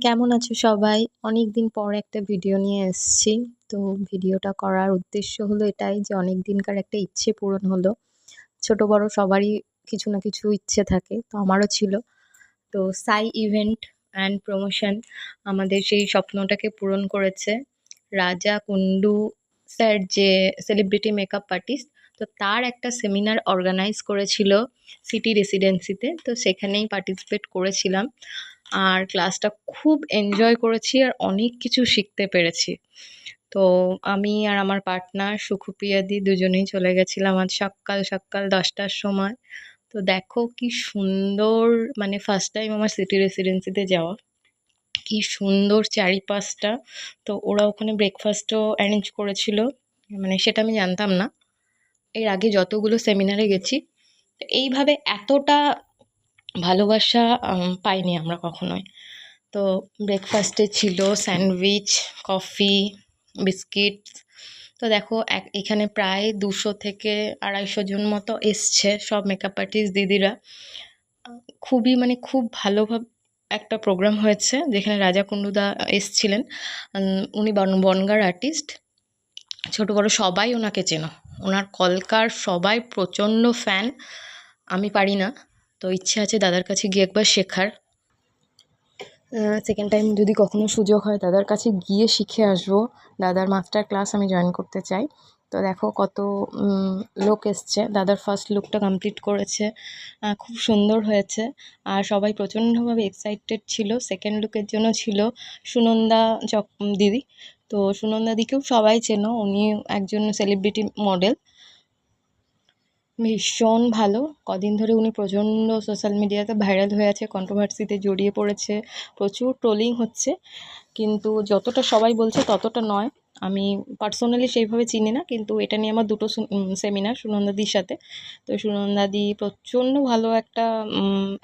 কেমন আছো সবাই? অনেকদিন পর একটা ভিডিও নিয়ে এসেছি। তো ভিডিওটা করার উদ্দেশ্য হলো এটাই যে অনেক দিনকার একটা ইচ্ছে পূরণ হলো। ছোট বড় সবারই কিছু না কিছু ইচ্ছে থাকে। তো আমারও ছিল। তো সাই ইভেন্ট অ্যান্ড প্রমোশন আমাদের সেই স্বপ্নটাকে পূরণ করেছে। রাজা কুন্ডু স্যার যে সেলিব্রিটি মেকআপ আর্টিস্ট, তো তার একটা সেমিনার অর্গানাইজ করেছিল সিটি রেসিডেন্সিতে। তো সেখানেই পার্টিসিপেট করেছিলাম। আর ক্লাসটা খুব এনজয় করেছি আর অনেক কিছু শিখতে পেরেছি। তো আমি আর আমার পার্টনার সুখপ্রিয়াদি দুজনেই চলে গেছিলাম আজ সকাল সকাল 10টার সময়। তো দেখো কি সুন্দর, মানে ফার্স্ট টাইম আমার সিটি রেসিডেন্সিতে যাওয়া। কি সুন্দর চারিপাশটা। তো ওরা ওখানে ব্রেকফাস্টও অ্যারেঞ্জ করেছিল, মানে সেটা আমি জানতাম না। এর আগে যতগুলো সেমিনারে গেছি তো এইভাবে এতটা ভালোবাসা পাইনি আমরা কখনোই। তো ব্রেকফাস্টে ছিল স্যান্ডউইচ, কফি, বিস্কিটস। তো দেখো এখানে প্রায় 200 থেকে 250 জন মতো এসছে, সব মেকআপ আর্টিস্ট দিদিরা। খুবই মানে খুব ভালোভাবে একটা প্রোগ্রাম হয়েছে যেখানে রাজা কুন্ডুদা এসছিলেন। উনি বনগাঁর আর্টিস্ট। ছোট বড় সবাই ওনাকে চেনো। ওনার কলকার সবাই প্রচণ্ড ফ্যান। আমি পারি না, তো ইচ্ছে আছে দাদার কাছে গিয়ে একবার শেখার। সেকেন্ড টাইম যদি কখনো সুযোগ হয় দাদার কাছে গিয়ে শিখে আসবো। দাদার মাস্টার ক্লাস আমি জয়েন করতে চাই। তো দেখো কত লোক এসছে। দাদার ফার্স্ট লুকটা কমপ্লিট করেছে, খুব সুন্দর হয়েছে। আর সবাই প্রচণ্ডভাবে এক্সাইটেড ছিল। সেকেন্ড লুকের জন্য ছিল সুনন্দা দিদি। তো সুনন্দা দিকেও সবাই চেনো, উনি একজন সেলিব্রিটি মডেল। ভীষণ ভালো। কদিন ধরে উনি প্রচণ্ড সোশ্যাল মিডিয়াতে ভাইরাল হয়ে আছে, কন্ট্রোভার্সিতে জড়িয়ে পড়েছে, প্রচুর ট্রোলিং হচ্ছে। কিন্তু যতটা সবাই বলছে ততটা নয়। আমি পার্সোনালি সেইভাবে চিনি না, কিন্তু এটা নিয়ে আমার দুটো সেমিনার সুনন্দাদির সাথে। তো সুনন্দাদি প্রচণ্ড ভালো একটা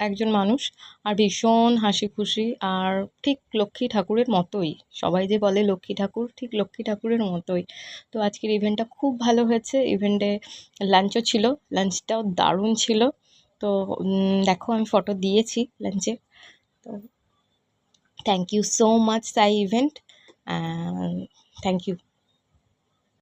একজন মানুষ। আর ভীষণ হাসি খুশি, আর ঠিক লক্ষ্মী ঠাকুরের মতোই। সবাই যে বলে লক্ষ্মী ঠাকুর, ঠিক লক্ষ্মী ঠাকুরের মতোই। তো আজকের ইভেন্টটা খুব ভালো হয়েছে। ইভেন্টে লাঞ্চও ছিল, লাঞ্চটাও দারুণ ছিল। তো দেখো আমি ফটো দিয়েছি লাঞ্চে। তো thank you so much Sai event, thank you.